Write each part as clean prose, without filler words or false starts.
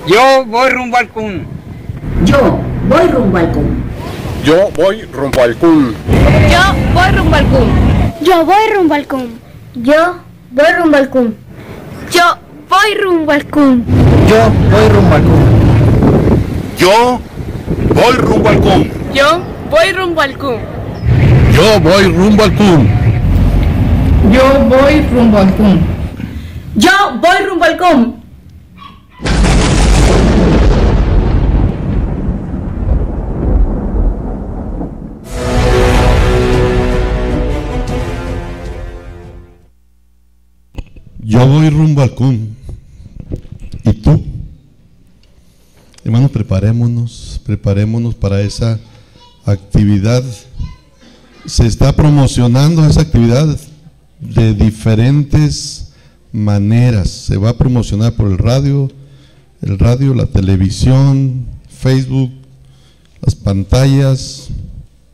Yo voy rumbo al CUN. Yo voy rumbo al CUN. Yo voy rumbo al CUN. Yo voy rumbo al CUN. Yo voy rumbo al CUN. Yo voy rumbo al CUN. Yo voy rumbo al CUN. Yo voy rumbo al CUN. Yo voy rumbo al CUN. Yo voy rumbo al CUN. Yo voy rumbo al CUN. Yo voy rumbo al CUN. Yo voy rumbo al CUN. Yo voy rumbo al CUN. ¿Y tú? Hermanos, preparémonos para esa actividad. Se está promocionando esa actividad de diferentes maneras. Se va a promocionar por el radio, la televisión, Facebook, las pantallas,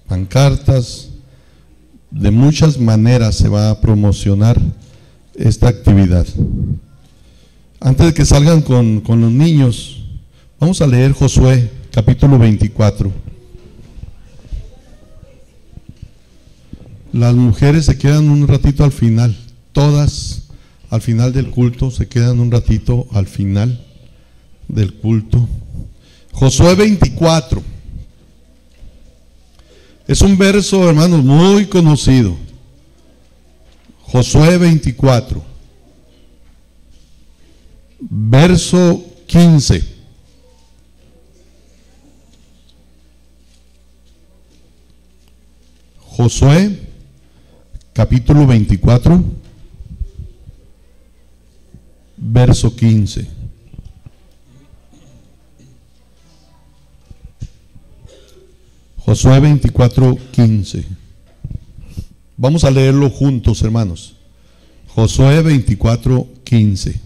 pancartas. De muchas maneras se va a promocionar esta actividad. Antes de que salgan con los niños, vamos a leer Josué capítulo 24. Las mujeres se quedan un ratito al final, todas al final del culto, se quedan un ratito al final del culto. Josué 24. Es un verso, hermanos, muy conocido. Josué 24, verso 15. Josué, capítulo 24, verso 15. Josué 24, 15. Vamos a leerlo juntos, hermanos. Josué 24, 15.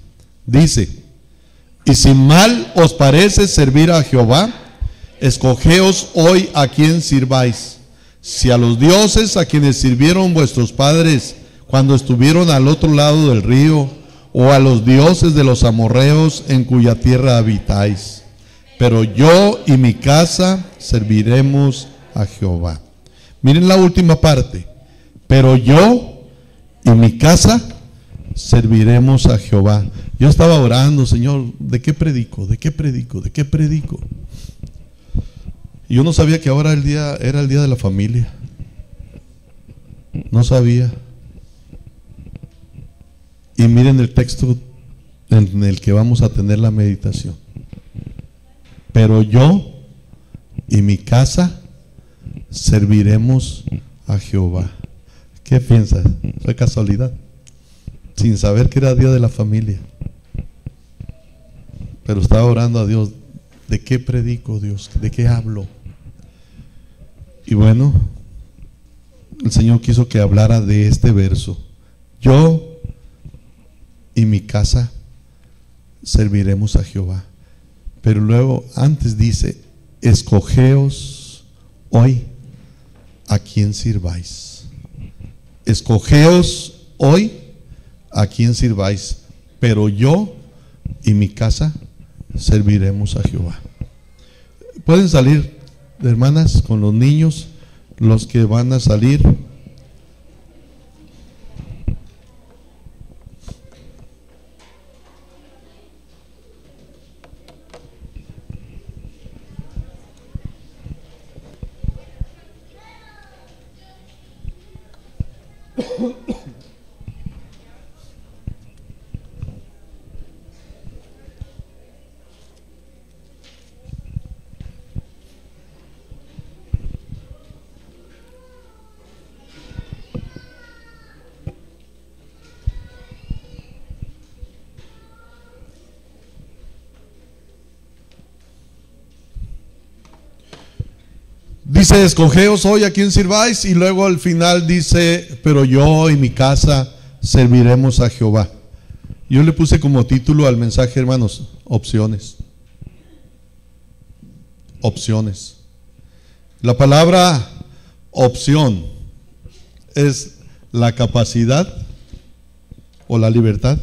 Dice: y si mal os parece servir a Jehová, escogeos hoy a quien sirváis, si a los dioses a quienes sirvieron vuestros padres cuando estuvieron al otro lado del río, o a los dioses de los amorreos en cuya tierra habitáis. Pero yo y mi casa serviremos a Jehová. Miren la última parte. Pero yo y mi casa serviremos a Jehová. Yo estaba orando, Señor, ¿de qué predico? ¿De qué predico? ¿De qué predico? Y yo no sabía que ahora era el día de la familia. No sabía. Y miren el texto en el que vamos a tener la meditación. Pero yo y mi casa serviremos a Jehová. ¿Qué piensas? ¿Fue casualidad? Sin saber que era día de la familia. Pero estaba orando a Dios. ¿De qué predico, Dios? ¿De qué hablo? Y bueno, el Señor quiso que hablara de este verso. Yo y mi casa serviremos a Jehová. Pero luego antes dice: escogeos hoy a quien sirváis. Escogeos hoy a quien sirváis, pero yo y mi casa serviremos a Jehová. Pueden salir, hermanas, con los niños, los que van a salir. Dice: escogeos hoy a quien sirváis, y luego al final dice: pero yo y mi casa serviremos a Jehová. Yo le puse como título al mensaje, hermanos, opciones. Opciones. La palabra opción es la capacidad o la libertad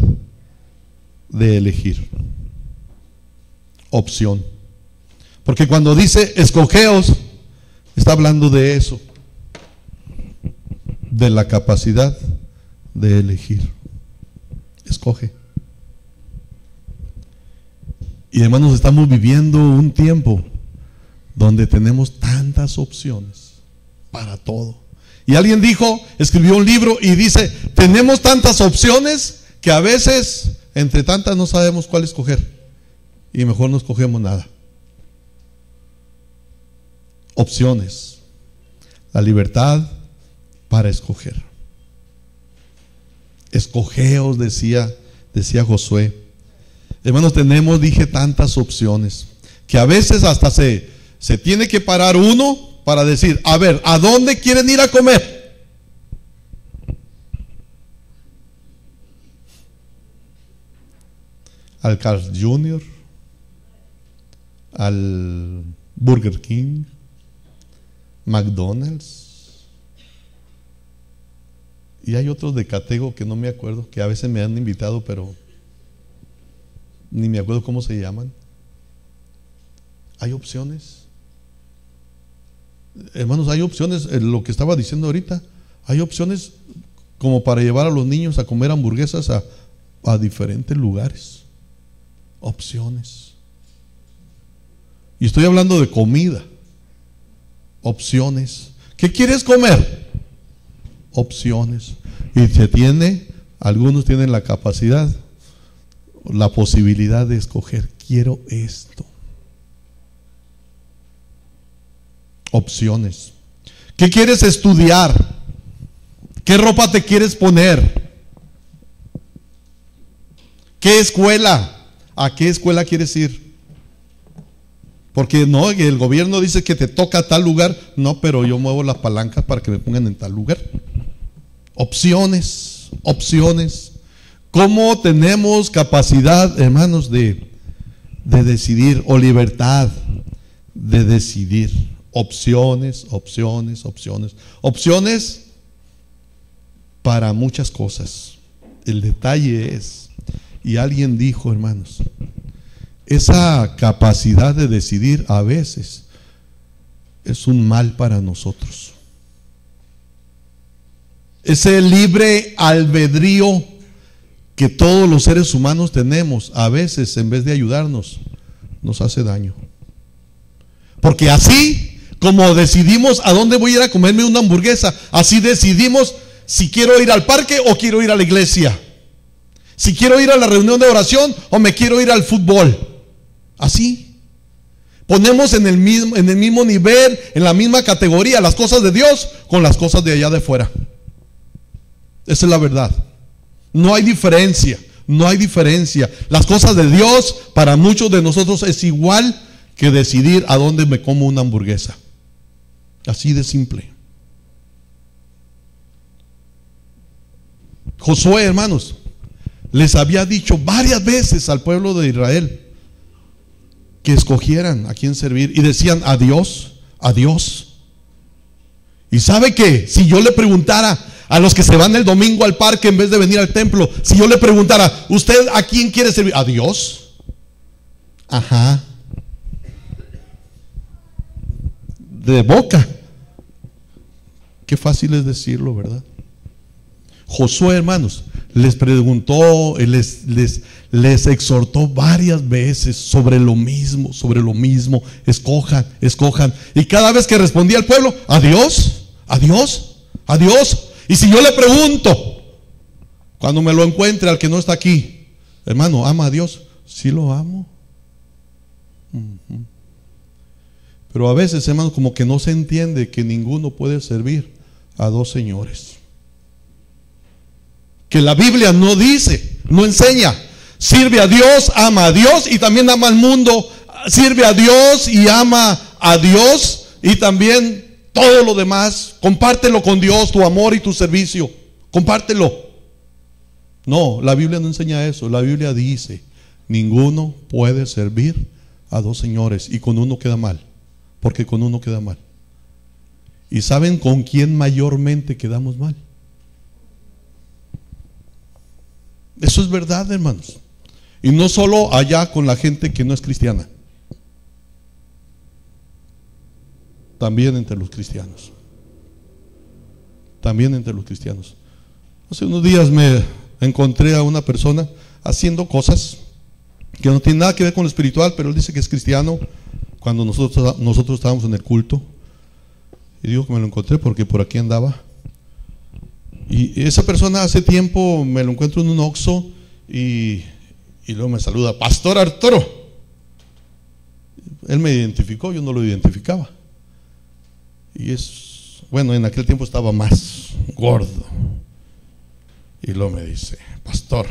de elegir. opción. Porque cuando dice escogeos, está hablando de eso, de la capacidad de elegir. Escoge. Y hermanos, estamos viviendo un tiempo donde tenemos tantas opciones para todo. Y alguien dijo, escribió un libro y dice, tenemos tantas opciones que a veces entre tantas no sabemos cuál escoger y mejor no escogemos nada. Opciones, la libertad para escoger. Escogeos, decía Josué. Hermanos, tenemos, dije, tantas opciones que a veces hasta se tiene que parar uno para decir, a ver, ¿a dónde quieren ir a comer? ¿Al Carl's Jr., al Burger King, McDonald's? Y hay otros de Catego que no me acuerdo, que a veces me han invitado, pero ni me acuerdo cómo se llaman. Hay opciones. Hermanos, hay opciones, lo que estaba diciendo ahorita, hay opciones como para llevar a los niños a comer hamburguesas a diferentes lugares. Opciones. Y estoy hablando de comida. Opciones. ¿Qué quieres comer? Opciones. Y algunos tienen la capacidad, la posibilidad de escoger, quiero esto. Opciones. ¿Qué quieres estudiar? ¿Qué ropa te quieres poner? ¿Qué escuela? ¿A qué escuela quieres ir? Porque no, el gobierno dice que te toca tal lugar. No, pero yo muevo las palancas para que me pongan en tal lugar. Opciones, opciones. ¿Cómo tenemos capacidad, hermanos, de decidir, o libertad de decidir? Opciones, opciones, opciones. Opciones para muchas cosas. El detalle es, y alguien dijo, hermanos, esa capacidad de decidir a veces es un mal para nosotros. Ese libre albedrío que todos los seres humanos tenemos, a veces en vez de ayudarnos, nos hace daño. Porque así como decidimos a dónde voy a ir a comerme una hamburguesa, así decidimos si quiero ir al parque o quiero ir a la iglesia, si quiero ir a la reunión de oración o me quiero ir al fútbol. Así ponemos en el mismo nivel, en la misma categoría, las cosas de Dios con las cosas de allá de fuera. Esa es la verdad. No hay diferencia, no hay diferencia. Las cosas de Dios para muchos de nosotros es igual que decidir a dónde me como una hamburguesa. Así de simple. Josué, hermanos, les había dicho varias veces al pueblo de Israel que escogieran a quién servir, y decían a Dios, a Dios. Y sabe que si yo le preguntara a los que se van el domingo al parque en vez de venir al templo, si yo le preguntara, ¿usted a quién quiere servir? ¿A Dios? Ajá. De boca. Qué fácil es decirlo, ¿verdad? Josué, hermanos, les preguntó, les exhortó varias veces sobre lo mismo, escojan, escojan. Y cada vez que respondía el pueblo, a Dios, a Dios, a Dios. Y si yo le pregunto, cuando me lo encuentre al que no está aquí, hermano, ¿ama a Dios? Sí lo amo. Pero a veces, hermano, como que no se entiende que ninguno puede servir a dos señores. Que la Biblia no dice, no enseña. Sirve a Dios, ama a Dios y también ama al mundo. Sirve a Dios y ama a Dios y también todo lo demás. Compártelo con Dios, tu amor y tu servicio. Compártelo. No, la Biblia no enseña eso. La Biblia dice, ninguno puede servir a dos señores, y con uno queda mal. Porque con uno queda mal. ¿Y saben con quién mayormente quedamos mal? Eso es verdad, hermanos. Y no solo allá con la gente que no es cristiana. también entre los cristianos. También entre los cristianos. Hace unos días me encontré a una persona haciendo cosas que no tienen nada que ver con lo espiritual, pero él dice que es cristiano. Cuando nosotros estábamos en el culto, y digo que me lo encontré porque por aquí andaba, y esa persona hace tiempo me lo encuentro en un Oxxo y luego me saluda: Pastor Arturo. Él me identificó, yo no lo identificaba. Y bueno, en aquel tiempo estaba más gordo. Y luego me dice: Pastor,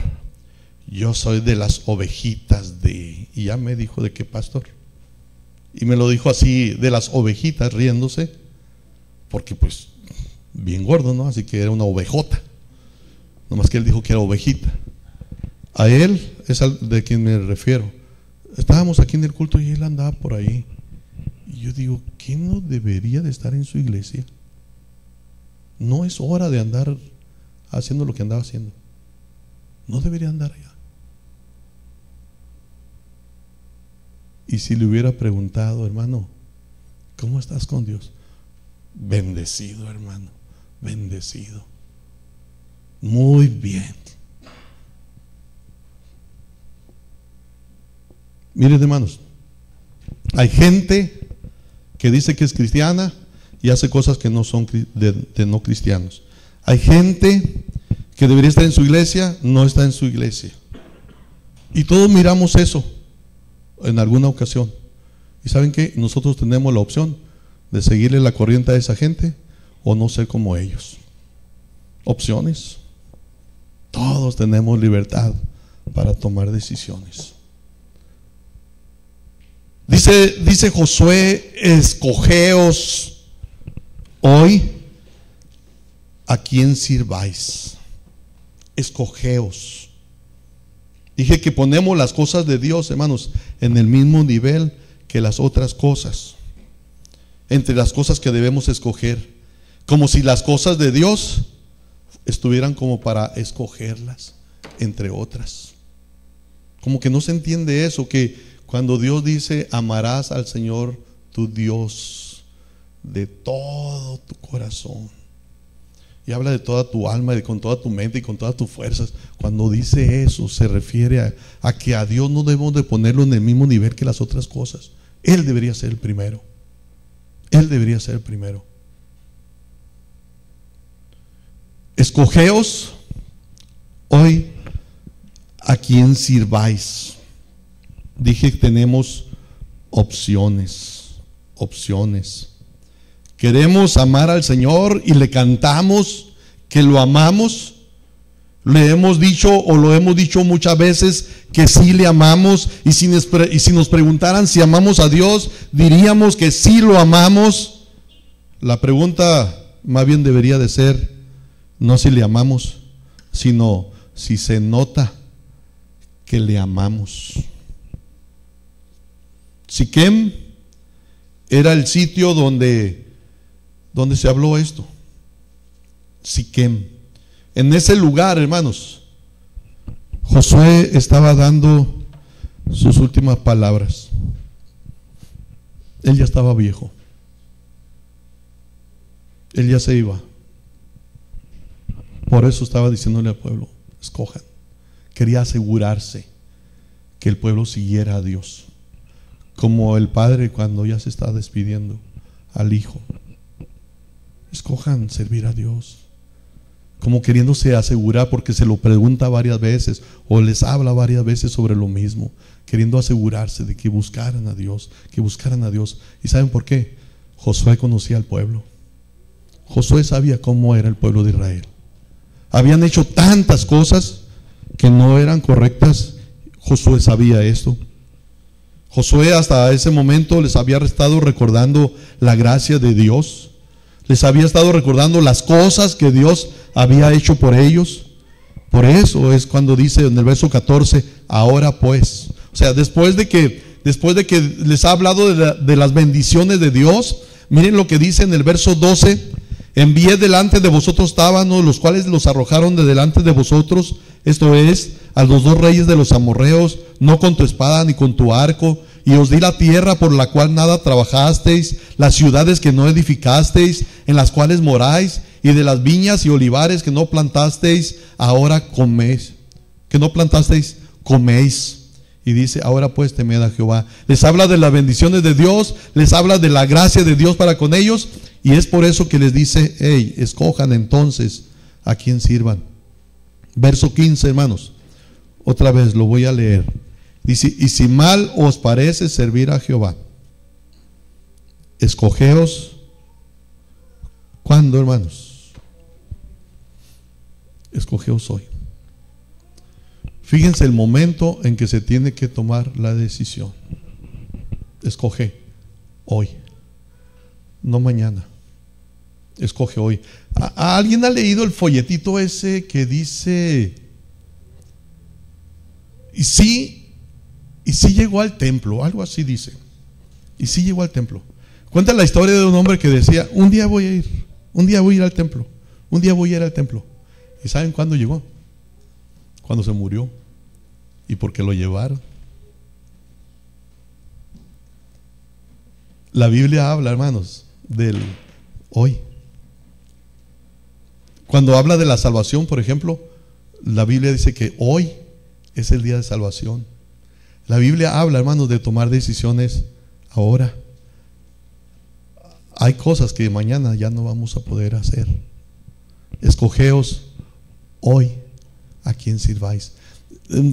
yo soy de las ovejitas de... Y ya me dijo: ¿de qué pastor? Y me lo dijo así, de las ovejitas, riéndose, porque pues bien gordo, ¿no? Así que era una ovejota. Nomás que él dijo que era ovejita. A él es al de quien me refiero. Estábamos aquí en el culto y él andaba por ahí. Y yo digo: ¿quién no debería de estar en su iglesia? No es hora de andar haciendo lo que andaba haciendo. No debería andar allá. Y si le hubiera preguntado: hermano, ¿cómo estás con Dios? Bendecido, hermano, bendecido. Muy bien. Miren, hermanos, hay gente que dice que es cristiana y hace cosas que no son de no cristianos. Hay gente que debería estar en su iglesia, no está en su iglesia. Y todos miramos eso en alguna ocasión. ¿Y saben qué? Nosotros tenemos la opción de seguirle la corriente a esa gente o no ser como ellos. Opciones. Todos tenemos libertad para tomar decisiones. Dice Josué: escogeos hoy a quién sirváis. Escogeos. Dije que ponemos las cosas de Dios, hermanos, en el mismo nivel que las otras cosas. Entre las cosas que debemos escoger, como si las cosas de Dios estuvieran como para escogerlas entre otras. Como que no se entiende eso, que cuando Dios dice: amarás al Señor tu Dios de todo tu corazón, y habla de toda tu alma, y con toda tu mente y con todas tus fuerzas. Cuando dice eso, se refiere a que a Dios no debemos de ponerlo en el mismo nivel que las otras cosas. Él debería ser el primero. Él debería ser el primero. Escogeos hoy a quién sirváis. Dije que tenemos opciones. Queremos amar al Señor y le cantamos que lo amamos. Le hemos dicho, o lo hemos dicho muchas veces, que sí le amamos. Y si nos preguntaran si amamos a Dios, diríamos que sí lo amamos. La pregunta más bien debería de ser no si le amamos, sino si se nota que le amamos. Siquem era el sitio donde se habló esto. Siquem. En ese lugar, hermanos, Josué estaba dando sus últimas palabras. Él ya estaba viejo. Él ya se iba. Por eso estaba diciéndole al pueblo: escojan. Quería asegurarse que el pueblo siguiera a Dios, como el padre cuando ya se está despidiendo al hijo. Escojan servir a Dios, como queriéndose asegurar, porque se lo pregunta varias veces o les habla varias veces sobre lo mismo, queriendo asegurarse de que buscaran a Dios, ¿Y saben por qué? Josué conocía al pueblo. Josué sabía cómo era el pueblo de Israel. Habían hecho tantas cosas que no eran correctas. Josué sabía esto. Josué hasta ese momento les había estado recordando la gracia de Dios. Les había estado recordando las cosas que Dios había hecho por ellos. Por eso es cuando dice en el verso 14: ahora pues. O sea, después de que les ha hablado de las bendiciones de Dios, miren lo que dice en el verso 12: Envié delante de vosotros tábanos, los cuales los arrojaron de delante de vosotros, esto es, a los 2 reyes de los amorreos, no con tu espada ni con tu arco, y os di la tierra por la cual nada trabajasteis, las ciudades que no edificasteis, en las cuales moráis, y de las viñas y olivares que no plantasteis, ahora coméis. Que no plantasteis, coméis. Y dice, ahora pues temed a Jehová. Les habla de las bendiciones de Dios, les habla de la gracia de Dios para con ellos, y es por eso que les dice, hey, escojan entonces a quien sirvan. Verso 15, hermanos, otra vez lo voy a leer. Dice, y si mal os parece servir a Jehová, escogeos. ¿Cuándo, hermanos? Escogeos hoy. Fíjense el momento en que se tiene que tomar la decisión. Escoge hoy, no mañana. Escoge hoy. ¿Alguien ha leído el folletito ese que dice, y sí llegó al templo? Algo así dice. Y sí llegó al templo. Cuenta la historia de un hombre que decía, un día voy a ir al templo, un día voy a ir al templo. ¿Y saben cuándo llegó? Cuando se murió. ¿Y por qué lo llevaron? La Biblia habla, hermanos, del hoy. Cuando habla de la salvación, por ejemplo, la Biblia dice que hoy es el día de salvación. La Biblia habla, hermanos, de tomar decisiones ahora. Hay cosas que mañana ya no vamos a poder hacer. Escogeos hoy a quien sirváis.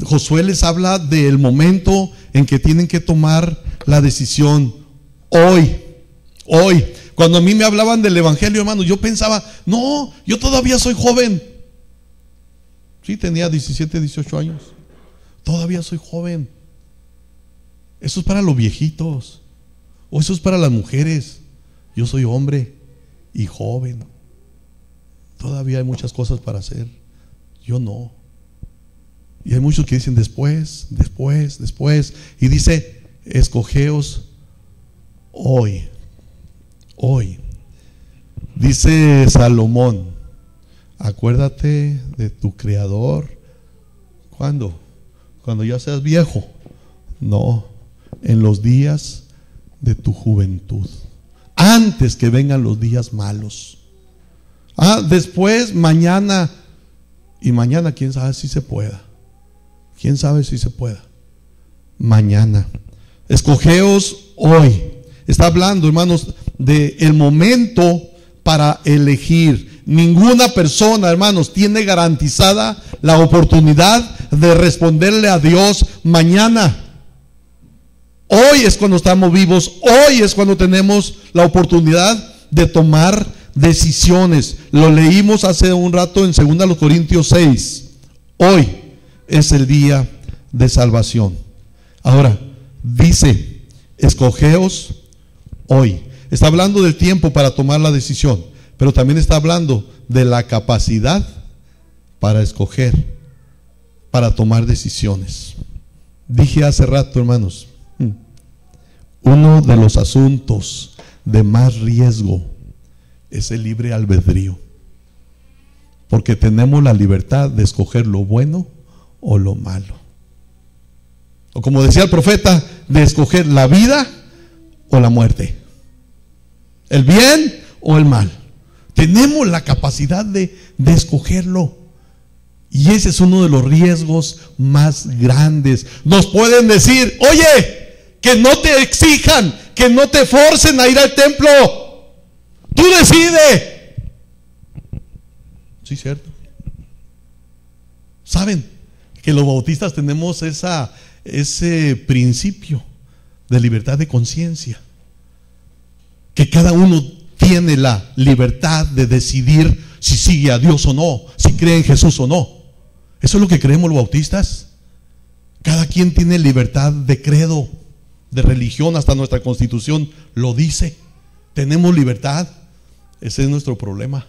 Josué les habla del momento en que tienen que tomar la decisión. Hoy. Cuando a mí me hablaban del evangelio, hermanos, yo pensaba, no, yo todavía soy joven. Sí, tenía 17, 18 años. Todavía soy joven. Eso es para los viejitos, o eso es para las mujeres. Yo soy hombre y joven. Todavía hay muchas cosas para hacer. Yo no. Y hay muchos que dicen después. Y dice, escogeos hoy. Dice Salomón, acuérdate de tu Creador. ¿Cuándo? Cuando ya seas viejo. No, en los días de tu juventud, antes que vengan los días malos. Después, mañana. Y mañana, quién sabe si se pueda. Quién sabe si se pueda. Mañana. Escogeos hoy. Está hablando, hermanos, de el momento para elegir. Ninguna persona, hermanos, tiene garantizada la oportunidad de responderle a Dios mañana. Hoy es cuando estamos vivos. Hoy es cuando tenemos la oportunidad de tomar decisiones. Lo leímos hace un rato en 2 Corintios 6. Hoy es el día de salvación. Ahora, dice, escogeos hoy. Está hablando del tiempo para tomar la decisión, pero también está hablando de la capacidad para escoger, para tomar decisiones. Dije hace rato, hermanos, uno de los asuntos de más riesgo es el libre albedrío, porque tenemos la libertad de escoger lo bueno o lo malo, o como decía el profeta, de escoger la vida o la muerte, el bien o el mal. Tenemos la capacidad de escogerlo, y ese es uno de los riesgos más grandes. Nos pueden decir, oye, que no te exijan, que no te forcen a ir al templo, tú decide. Sí, cierto. Saben que los bautistas tenemos ese principio de libertad de conciencia, que cada uno tiene la libertad de decidir si sigue a Dios o no, si cree en Jesús o no. Eso es lo que creemos los bautistas. Cada quien tiene libertad de credo, de religión, hasta nuestra Constitución lo dice. Tenemos libertad. Ese es nuestro problema,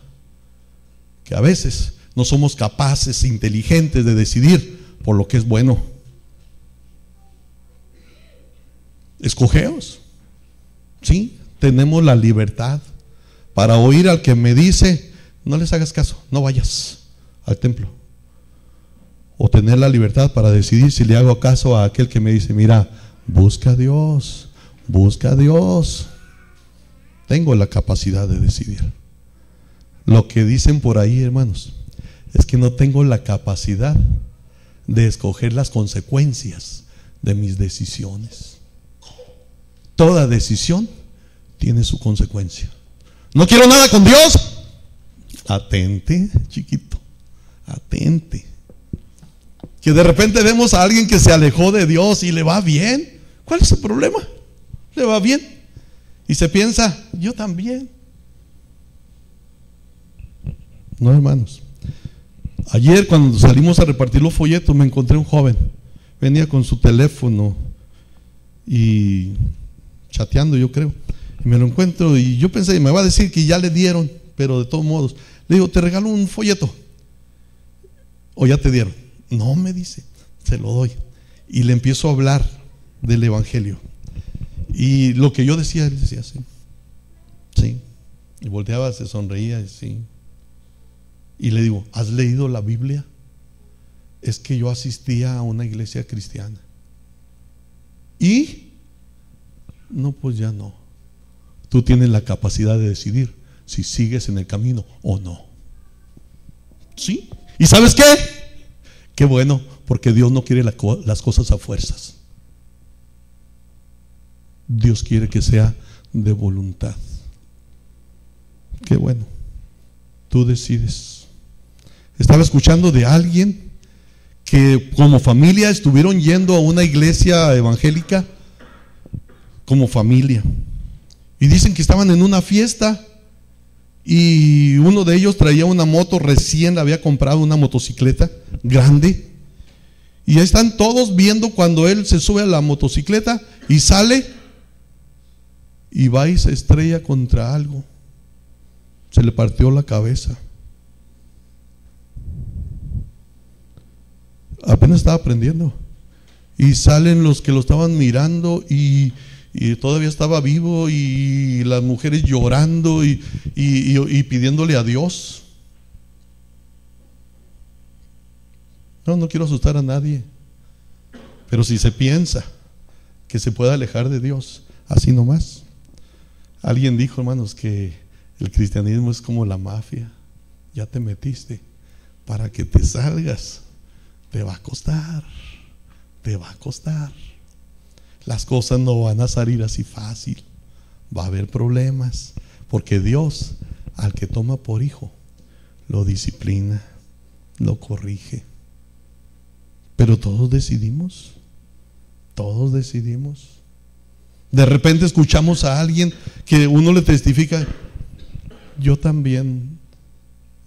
que a veces no somos capaces, inteligentes de decidir por lo que es bueno. Escogeos. Sí, tenemos la libertad para oír al que me dice, no les hagas caso, no vayas al templo. O tener la libertad para decidir si le hago caso a aquel que me dice, mira, busca a Dios, busca a Dios. Tengo la capacidad de decidir. Lo que dicen por ahí, hermanos, es que no tengo la capacidad de escoger las consecuencias de mis decisiones. Toda decisión tiene su consecuencia. No quiero nada con Dios. Atente, chiquito, atente. Que de repente vemos a alguien que se alejó de Dios y le va bien. ¿Cuál es el problema? Le va bien. Y se piensa, yo también. No, hermanos. Ayer cuando salimos a repartir los folletos me encontré un joven. Venía con su teléfono y chateando, yo creo. Y me lo encuentro y yo pensé, me va a decir que ya le dieron, pero de todos modos. Le digo, te regalo un folleto. ¿O ya te dieron? No, me dice, se lo doy. Y le empiezo a hablar del Evangelio. Y lo que yo decía, él decía, sí. Sí. Y volteaba, se sonreía, y sí. Y le digo, ¿has leído la Biblia? Es que yo asistía a una iglesia cristiana. ¿Y? No, pues ya no. Tú tienes la capacidad de decidir si sigues en el camino o no. ¿Sí? ¿Y sabes qué? Qué bueno, porque Dios no quiere las cosas a fuerzas. Dios quiere que sea de voluntad. Qué bueno. Tú decides. Estaba escuchando de alguien que como familia estuvieron yendo a una iglesia evangélica como familia. Y dicen que estaban en una fiesta y uno de ellos traía una moto, recién la había comprado, una motocicleta grande. Y ahí están todos viendo cuando él se sube a la motocicleta y sale y va y se estrella contra algo. Se le partió la cabeza. Apenas estaba aprendiendo. Y salen los que lo estaban mirando y todavía estaba vivo, y las mujeres llorando y pidiéndole a Dios. No quiero asustar a nadie, pero si se piensa que se puede alejar de Dios así nomás. Alguien dijo, hermanos, que el cristianismo es como la mafia. Ya te metiste, para que te salgas te va a costar, te va a costar. Las cosas no van a salir así fácil. Va a haber problemas, porque Dios al que toma por hijo lo disciplina, lo corrige. Pero todos decidimos. Todos decidimos. De repente escuchamos a alguien que uno le testifica, yo también,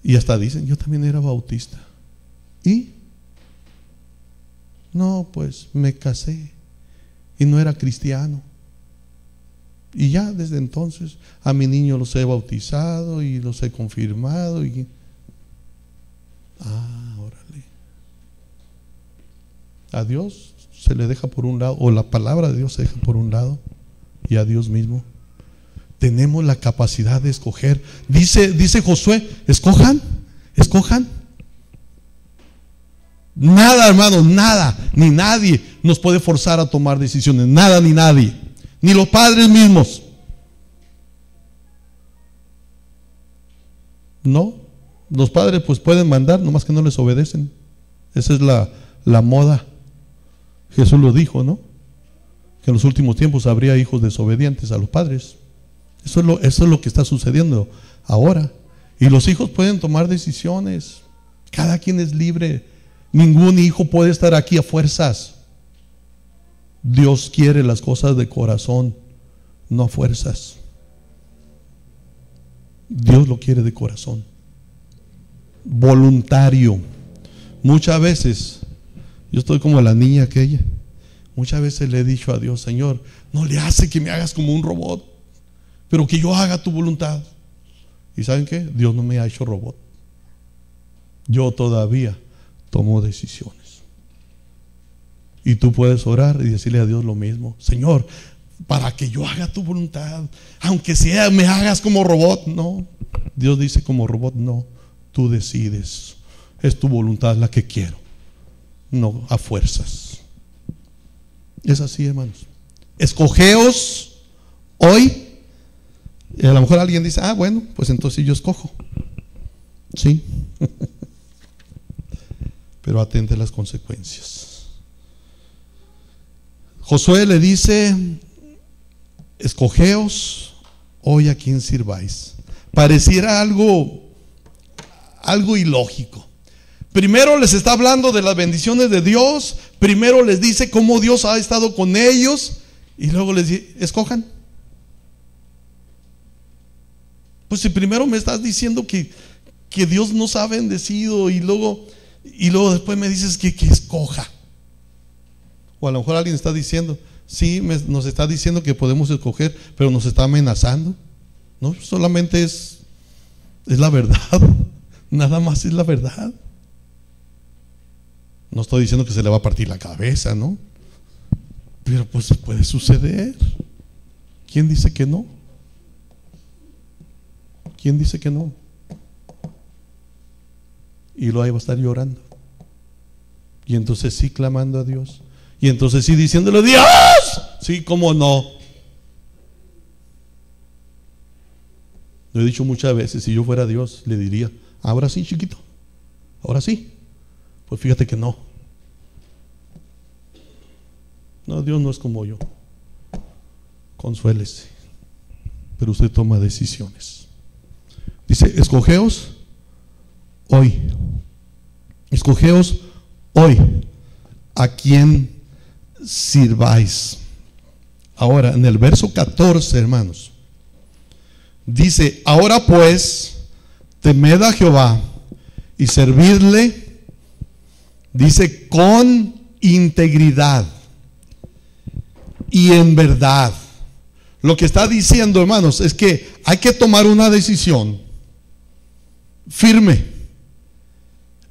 y hasta dicen, yo también era bautista. ¿Y? No, pues me casé y no era cristiano. Y ya desde entonces a mi niño los he bautizado y los he confirmado. Órale. A Dios se le deja por un lado, o la palabra de Dios se deja por un lado, y a Dios mismo. Tenemos la capacidad de escoger. Dice Josué, escojan. Nada, hermanos, nada, ni nadie nos puede forzar a tomar decisiones. Nada ni nadie, ni los padres mismos. No, los padres pues pueden mandar, nomás que no les obedecen. Esa es la moda. Jesús lo dijo, ¿no? Que en los últimos tiempos habría hijos desobedientes a los padres. Eso es lo que está sucediendo ahora. Y los hijos pueden tomar decisiones. Cada quien es libre. Ningún hijo puede estar aquí a fuerzas. Dios quiere las cosas de corazón, no a fuerzas. Dios lo quiere de corazón. Voluntario. Muchas veces, yo estoy como la niña aquella. Muchas veces le he dicho a Dios, Señor, no le hace que me hagas como un robot, pero que yo haga tu voluntad. ¿Y saben qué? Dios no me ha hecho robot. Yo todavía tomo decisiones. Y tú puedes orar y decirle a Dios lo mismo. Señor, para que yo haga tu voluntad, aunque sea me hagas como robot. No, Dios dice como robot, no, tú decides, es tu voluntad la que quiero, no a fuerzas. Es así, hermanos. Escogeos hoy. Y a lo mejor alguien dice, bueno, pues entonces yo escojo. Sí. Pero atente a las consecuencias. Josué le dice, escogeos hoy a quien sirváis. Pareciera algo ilógico. Primero les está hablando de las bendiciones de Dios, primero les dice cómo Dios ha estado con ellos, y luego les dice, escojan. Pues si primero me estás diciendo que Dios nos ha bendecido, y luego después me dices que escoja. O a lo mejor alguien está diciendo, sí, nos está diciendo que podemos escoger, pero nos está amenazando. No, solamente es la verdad. Nada más es la verdad. No estoy diciendo que se le va a partir la cabeza, ¿no? Pero pues puede suceder. ¿Quién dice que no? ¿Quién dice que no? Y luego ahí va a estar llorando. Y entonces sí clamando a Dios. Y entonces sí diciéndole, Dios, sí, cómo no. Lo he dicho muchas veces, si yo fuera Dios, le diría, ahora sí, chiquito, ahora sí. Pues fíjate que no. No, Dios no es como yo. Consuélese. Pero usted toma decisiones. Dice, escogeos hoy. Escogeos hoy a quien sirváis. Ahora, en el verso 14, hermanos, dice, ahora pues, temed a Jehová y servidle. Dice, con integridad y en verdad. Lo que está diciendo, hermanos, es que hay que tomar una decisión firme,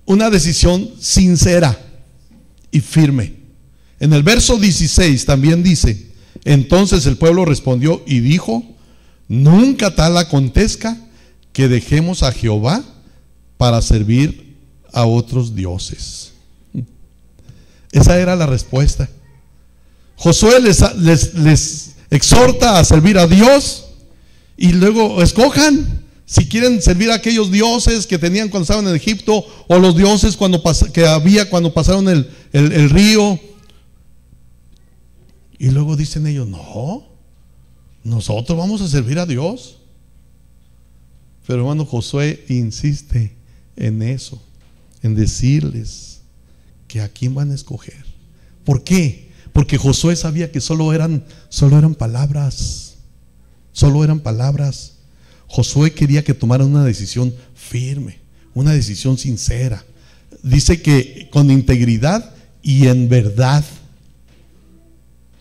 una decisión sincera y firme. En el verso 16 también dice, entonces el pueblo respondió y dijo, nunca tal acontezca que dejemos a Jehová para servir a otros dioses. Esa era la respuesta. Josué les exhorta a servir a Dios, y luego escojan si quieren servir a aquellos dioses que tenían cuando estaban en Egipto, o los dioses que había cuando pasaron el río. Y luego dicen ellos, no, nosotros vamos a servir a Dios. Pero hermano, Josué insiste en eso, en decirles que a quién van a escoger. ¿Por qué? Porque Josué sabía que solo eran palabras. Solo eran palabras. Josué quería que tomaran una decisión firme, una decisión sincera. Dice que con integridad y en verdad.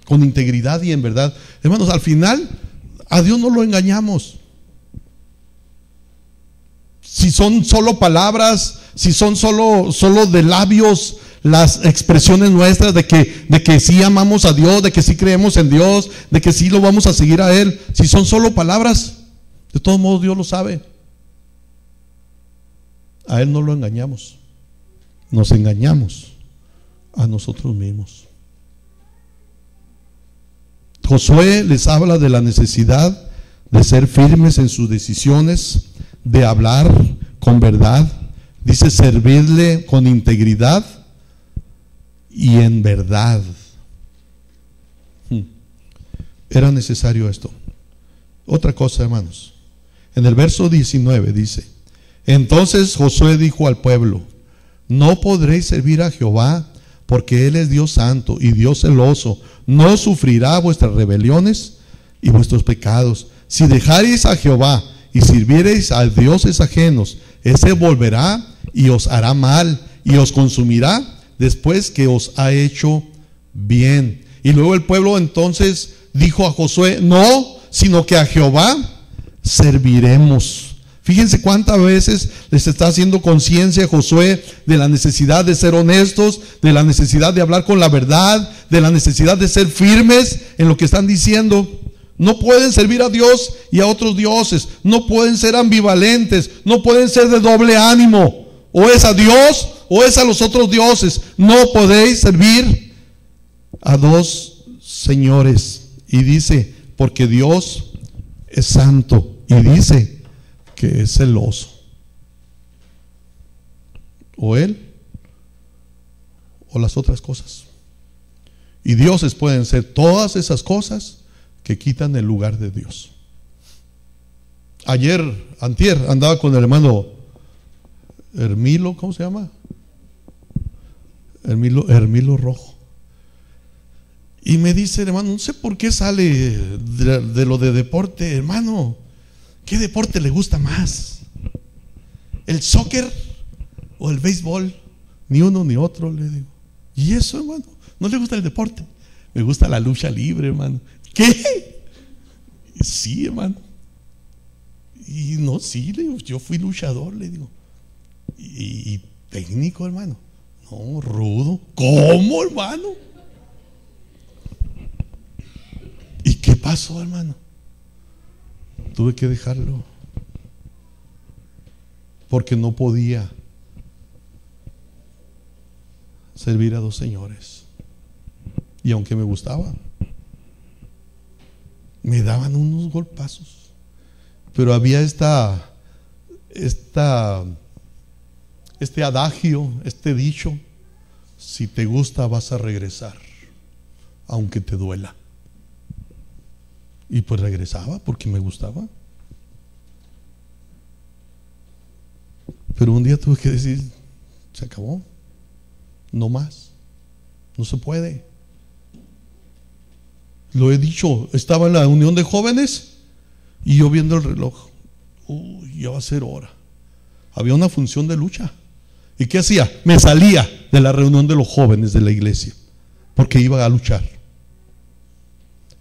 Con integridad y en verdad. Hermanos, al final a Dios no lo engañamos. Si son solo palabras, si son solo de labios, las expresiones nuestras de que sí amamos a Dios, de que sí creemos en Dios, de que sí lo vamos a seguir a Él, si son solo palabras, de todos modos Dios lo sabe. A Él no lo engañamos, nos engañamos a nosotros mismos. Josué les habla de la necesidad de ser firmes en sus decisiones, de hablar con verdad. Dice servirle con integridad y en verdad. Era necesario esto. Otra cosa, hermanos, en el verso 19 dice, entonces Josué dijo al pueblo, no podréis servir a Jehová, porque Él es Dios santo y Dios celoso, no sufrirá vuestras rebeliones y vuestros pecados. Si dejareis a Jehová y sirviereis a dioses ajenos, ese volverá y os hará mal y os consumirá después que os ha hecho bien. Y luego el pueblo entonces dijo a Josué, no, sino que a Jehová serviremos. Fíjense cuántas veces les está haciendo conciencia Josué de la necesidad de ser honestos, de la necesidad de hablar con la verdad, de la necesidad de ser firmes en lo que están diciendo. No pueden servir a Dios y a otros dioses, no pueden ser ambivalentes, no pueden ser de doble ánimo. O es a Dios o es a los otros dioses. No podéis servir a dos señores. Y dice, porque Dios es santo, y dice que es celoso. O Él o las otras cosas. Y dioses pueden ser todas esas cosas que quitan el lugar de Dios. Antier, andaba con el hermano Hermilo, ¿cómo se llama? Hermilo Rojo. Y me dice, hermano, no sé por qué sale de lo de deporte, hermano. ¿Qué deporte le gusta más? ¿El soccer o el béisbol? Ni uno ni otro, le digo. ¿Y eso, hermano? ¿No le gusta el deporte? Me gusta la lucha libre, hermano. ¿Qué? Sí, hermano. Y no, sí, le digo, yo fui luchador, le digo. Y técnico, hermano. No, rudo. ¿Cómo, hermano? ¿Y qué pasó, hermano? Tuve que dejarlo porque no podía servir a dos señores. Y aunque me gustaba, me daban unos golpazos. Pero había este adagio, este dicho: si te gusta vas a regresar, aunque te duela. Y pues regresaba porque me gustaba. Pero un día tuve que decir, se acabó, no más, no se puede. Lo he dicho, estaba en la unión de jóvenes y yo viendo el reloj, ya va a ser hora. Había una función de lucha. ¿Y qué hacía? Me salía de la reunión de los jóvenes de la iglesia porque iba a luchar.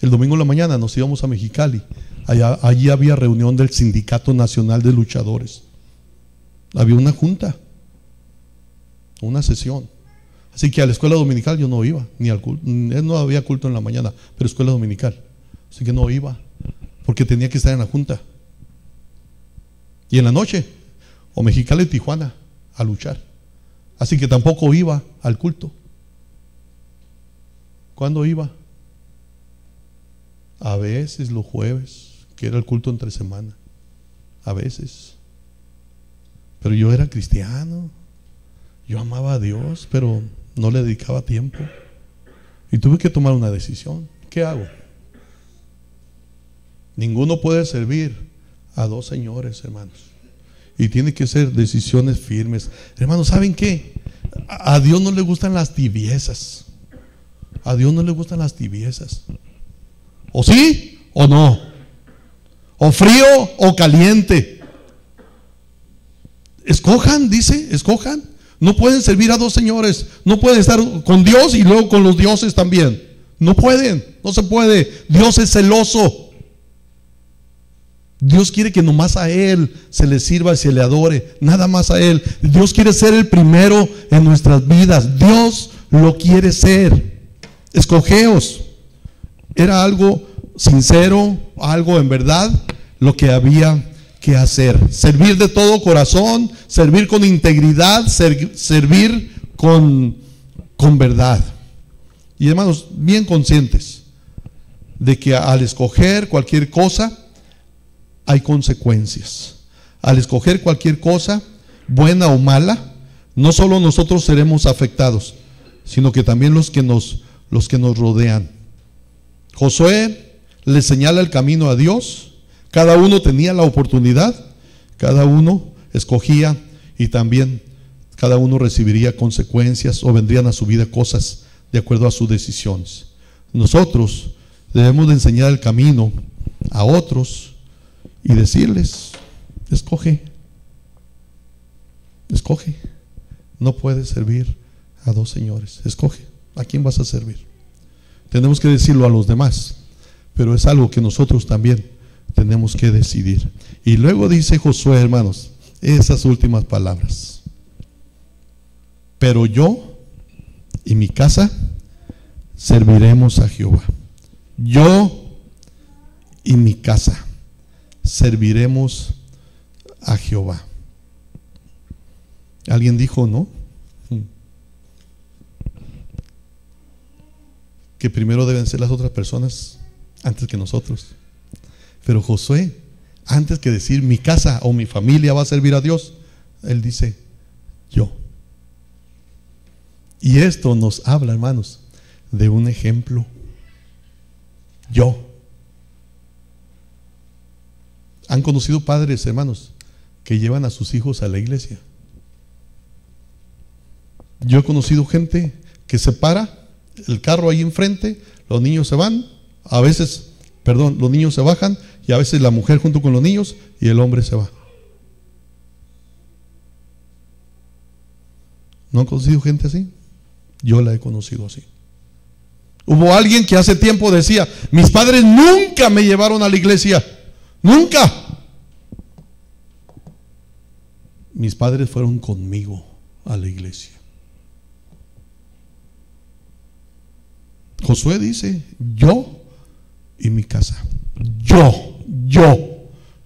El domingo en la mañana nos íbamos a Mexicali. Allí había reunión del Sindicato Nacional de Luchadores. Había una junta, una sesión. Así que a la escuela dominical yo no iba, ni al culto. No había culto en la mañana, pero escuela dominical. Así que no iba, porque tenía que estar en la junta. Y en la noche, o Mexicali o Tijuana, a luchar. Así que tampoco iba al culto. ¿Cuándo iba? A veces los jueves, que era el culto entre semana. A veces. Pero yo era cristiano. Yo amaba a Dios, pero no le dedicaba tiempo. Y tuve que tomar una decisión. ¿Qué hago? Ninguno puede servir a dos señores, hermanos. Y tiene que ser decisiones firmes. Hermanos, ¿saben qué? A Dios no le gustan las tibiezas. A Dios no le gustan las tibiezas. O sí o no. O frío o caliente. Escojan, dice, escojan. No pueden servir a dos señores. No pueden estar con Dios y luego con los dioses también. No pueden, no se puede. Dios es celoso. Dios quiere que nomás a Él se le sirva y se le adore. Nada más a Él. Dios quiere ser el primero en nuestras vidas. Dios lo quiere ser. Escogeos. Era algo sincero, algo en verdad, lo que había que hacer. Servir de todo corazón, servir con integridad, servir con verdad. Y hermanos, bien conscientes de que al escoger cualquier cosa hay consecuencias. Al escoger cualquier cosa, buena o mala, no solo nosotros seremos afectados, sino que también los que nos rodean. Josué le señala el camino a Dios. Cada uno tenía la oportunidad, cada uno escogía y también cada uno recibiría consecuencias o vendrían a su vida cosas de acuerdo a sus decisiones. Nosotros debemos de enseñar el camino a otros y decirles: escoge, escoge. No puedes servir a dos señores. Escoge a quién vas a servir. Tenemos que decirlo a los demás, pero es algo que nosotros también tenemos que decidir. Y luego dice Josué, hermanos, esas últimas palabras: pero yo y mi casa serviremos a Jehová. Yo y mi casa serviremos a Jehová. Alguien dijo, ¿no?, que primero deben ser las otras personas antes que nosotros. Pero Josué, antes que decir mi casa o mi familia va a servir a Dios, él dice yo. Y esto nos habla, hermanos, de un ejemplo. Yo. ¿Han conocido padres, hermanos, que llevan a sus hijos a la iglesia? Yo he conocido gente que se para el carro ahí enfrente, los niños se van, los niños se bajan, y a veces la mujer junto con los niños y el hombre se va. ¿No han conocido gente así? Yo la he conocido así. Hubo alguien que hace tiempo decía: mis padres nunca me llevaron a la iglesia, nunca. Mis padres fueron conmigo a la iglesia. Josué dice: yo y mi casa.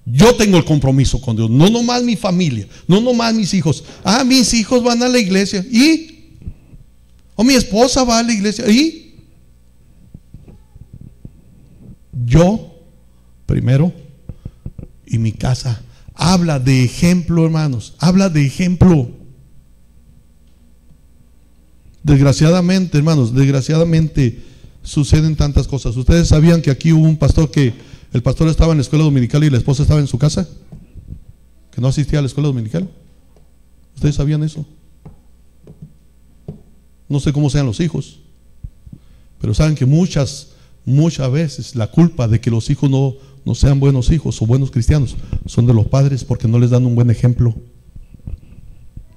Yo tengo el compromiso con Dios. No nomás mi familia, no nomás mis hijos. Mis hijos van a la iglesia. ¿Y? O mi esposa va a la iglesia. ¿Y? Yo primero y mi casa. Habla de ejemplo, hermanos. Habla de ejemplo. Desgraciadamente, hermanos, suceden tantas cosas. ¿Ustedes sabían que aquí hubo un pastor que el pastor estaba en la escuela dominical y la esposa estaba en su casa? Que no asistía a la escuela dominical. ¿Ustedes sabían eso? No sé cómo sean los hijos, pero saben que muchas veces la culpa de que los hijos no sean buenos hijos o buenos cristianos son de los padres, porque no les dan un buen ejemplo.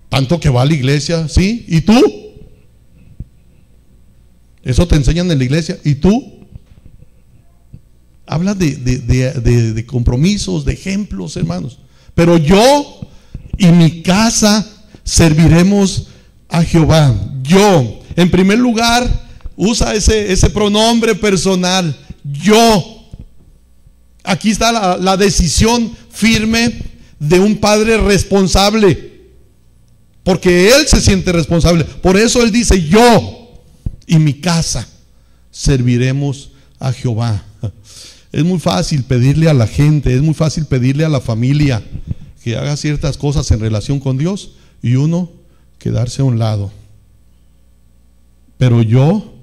Tanto que va a la iglesia, ¿sí? ¿Y tú? Eso te enseñan en la iglesia. ¿Y tú? Habla de compromisos, de ejemplos, hermanos. Pero yo y mi casa serviremos a Jehová. Yo, en primer lugar, usa ese pronombre personal. Yo. Aquí está la decisión firme de un padre responsable, porque él se siente responsable. Por eso él dice: yo y mi casa serviremos a Jehová. Es muy fácil pedirle a la gente, es muy fácil pedirle a la familia que haga ciertas cosas en relación con Dios y uno quedarse a un lado. Pero yo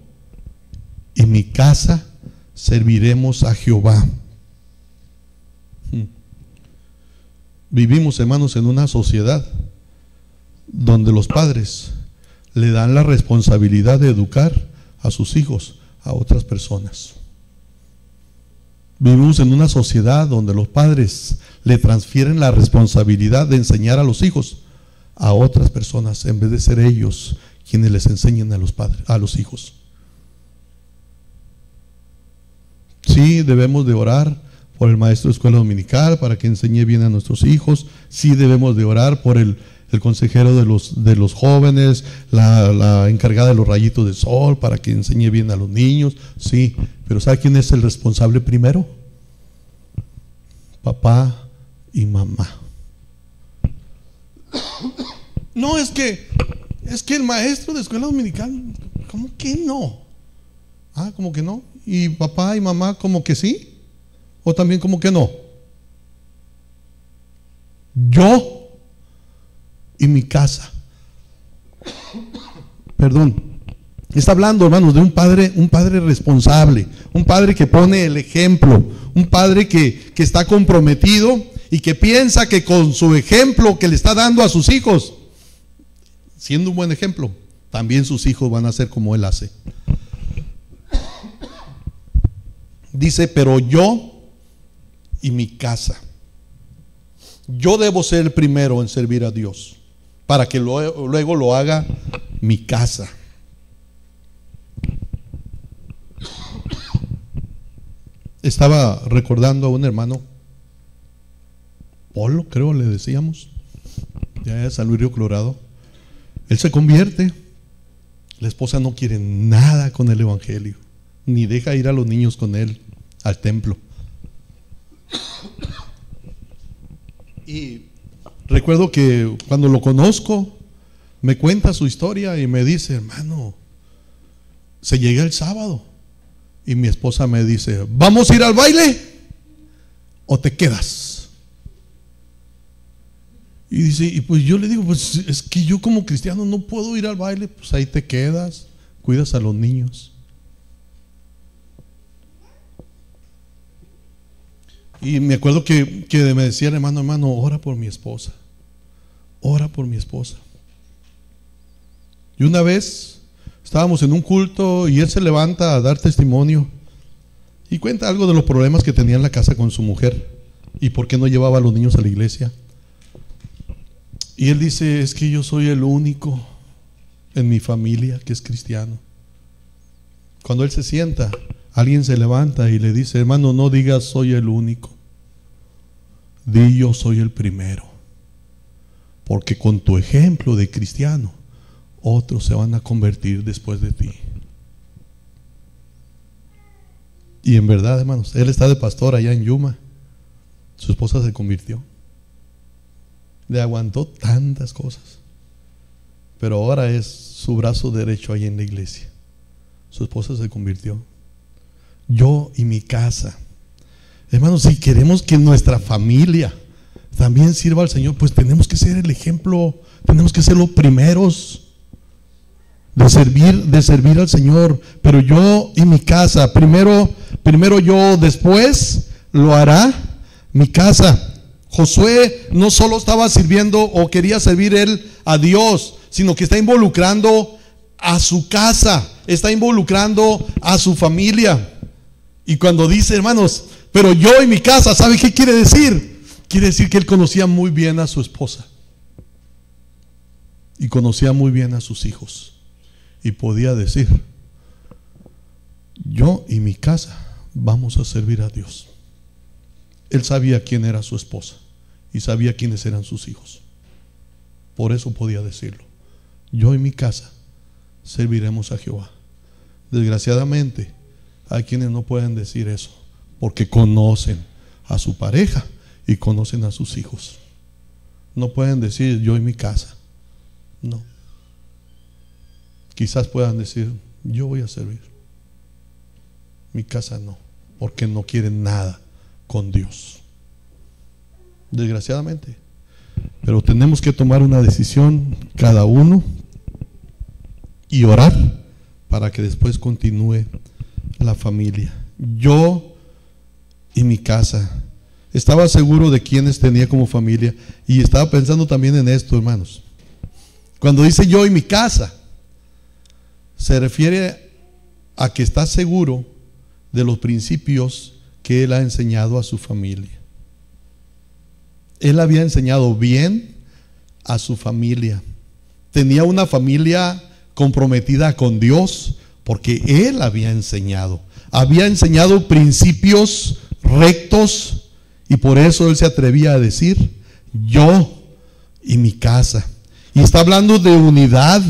y mi casa serviremos a Jehová. Vivimos, hermanos, en una sociedad donde los padres le dan la responsabilidad de educar a sus hijos a otras personas. Vivimos en una sociedad donde los padres le transfieren la responsabilidad de enseñar a los hijos a otras personas, en vez de ser ellos quienes les enseñen a los hijos. Sí, debemos de orar por el maestro de escuela dominical para que enseñe bien a nuestros hijos. Sí, debemos de orar por el consejero de los jóvenes, la encargada de los rayitos de sol, para que enseñe bien a los niños. Sí, pero ¿sabe quién es el responsable primero? Papá y mamá. No, es que el maestro de escuela dominical, ¿cómo que no? ¿Cómo que no? ¿Y papá y mamá como que sí? ¿O también como que no? Yo y mi casa. Perdón. Está hablando, hermanos, de un padre responsable, un padre que pone el ejemplo, un padre que está comprometido y que piensa que con su ejemplo que le está dando a sus hijos, siendo un buen ejemplo, también sus hijos van a ser como él hace. Dice: pero yo y mi casa. Yo debo ser el primero en servir a Dios, para que luego lo haga mi casa. Estaba recordando a un hermano Polo, creo le decíamos, ya de San Luis Río Colorado. Él se convierte. La esposa no quiere nada con el evangelio, ni deja ir a los niños con él al templo. Y recuerdo que cuando lo conozco, me cuenta su historia y me dice: hermano, se llega el sábado y mi esposa me dice: ¿vamos a ir al baile o te quedas? Y dice, y pues yo le digo: pues es que yo como cristiano no puedo ir al baile. Pues ahí te quedas, cuidas a los niños. Y me acuerdo que me decía el hermano, ora por mi esposa, ora por mi esposa. Y una vez estábamos en un culto y él se levanta a dar testimonio y cuenta algo de los problemas que tenía en la casa con su mujer y por qué no llevaba a los niños a la iglesia. Y él dice: es que yo soy el único en mi familia que es cristiano. Cuando él se sienta, alguien se levanta y le dice: hermano, no digas soy el único, di yo soy el primero, porque con tu ejemplo de cristiano otros se van a convertir después de ti. Y en verdad, hermanos, él está de pastor allá en Yuma. Su esposa se convirtió. Le aguantó tantas cosas, pero ahora es su brazo derecho ahí en la iglesia. Su esposa se convirtió. Yo y mi casa. Hermanos, si queremos que nuestra familia también sirva al Señor, pues tenemos que ser el ejemplo, tenemos que ser los primeros de servir al Señor. Pero yo y mi casa, primero yo, después lo hará mi casa. Josué no solo estaba sirviendo o quería servir él a Dios, sino que está involucrando a su casa, está involucrando a su familia. Y cuando dice, hermanos, pero yo y mi casa, ¿sabe qué quiere decir? Quiere decir que él conocía muy bien a su esposa y conocía muy bien a sus hijos, y podía decir: yo y mi casa vamos a servir a Dios. Él sabía quién era su esposa y sabía quiénes eran sus hijos. Por eso podía decirlo: yo y mi casa serviremos a Jehová. Desgraciadamente hay quienes no pueden decir eso porque conocen a su pareja y conocen a sus hijos. No pueden decir yo y mi casa. No. Quizás puedan decir yo voy a servir. Mi casa no, porque no quieren nada con Dios. Desgraciadamente. Pero tenemos que tomar una decisión cada uno y orar para que después continúe la familia. Yo y mi casa. Estaba seguro de quienes tenía como familia, y estaba pensando también en esto, hermanos. Cuando dice yo y mi casa, se refiere a que está seguro de los principios que él ha enseñado a su familia. Él había enseñado bien a su familia. Tenía una familia comprometida con Dios porque él había enseñado principios rectos, y por eso él se atrevía a decir yo y mi casa. Y está hablando de unidad,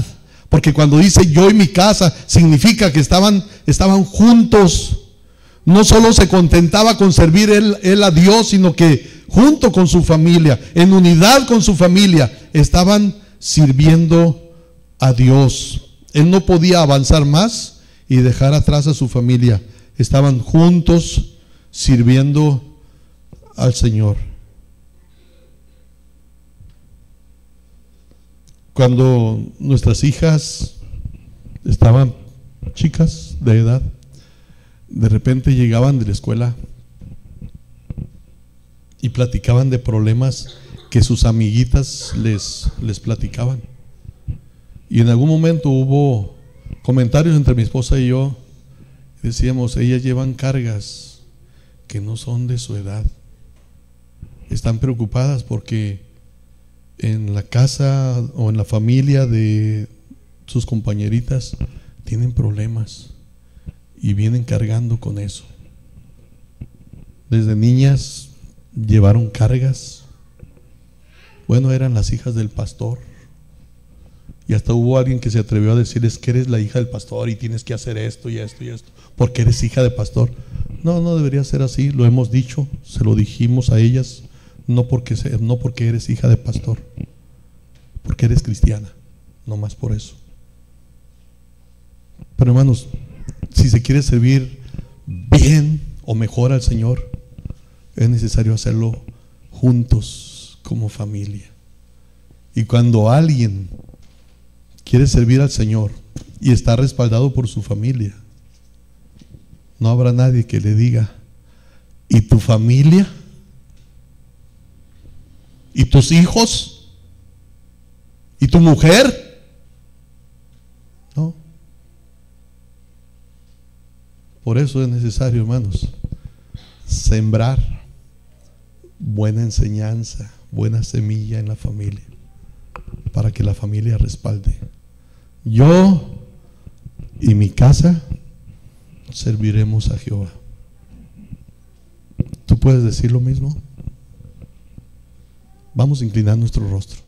porque cuando dice yo y mi casa, significa que estaban juntos. No solo se contentaba con servir él a Dios, sino que junto con su familia, en unidad con su familia, estaban sirviendo a Dios. Él no podía avanzar más y dejar atrás a su familia. Estaban juntos sirviendo al Señor. Cuando nuestras hijas estaban chicas de edad, de repente llegaban de la escuela y platicaban de problemas que sus amiguitas les platicaban. Y en algún momento hubo comentarios entre mi esposa y yo. Decíamos, ellas llevan cargas que no son de su edad. Están preocupadas porque en la casa o en la familia de sus compañeritas tienen problemas y vienen cargando con eso. Desde niñas llevaron cargas Bueno, eran las hijas del pastor. Y hasta hubo alguien que se atrevió a decirles que eres la hija del pastor y tienes que hacer esto y esto y esto, porque eres hija de pastor. No, no debería ser así, lo hemos dicho, se lo dijimos a ellas, no porque eres hija de pastor, porque eres cristiana, no más por eso. Pero hermanos, si se quiere servir bien o mejor al Señor, es necesario hacerlo juntos como familia. Y cuando alguien quiere servir al Señor y está respaldado por su familia, no habrá nadie que le diga: ¿y tu familia? ¿Y tus hijos? ¿Y tu mujer? No. Por eso es necesario, hermanos, sembrar buena enseñanza, buena semilla en la familia, para que la familia respalde. Yo y mi casa serviremos a Jehová. ¿Tú puedes decir lo mismo? Vamos a inclinar nuestro rostro.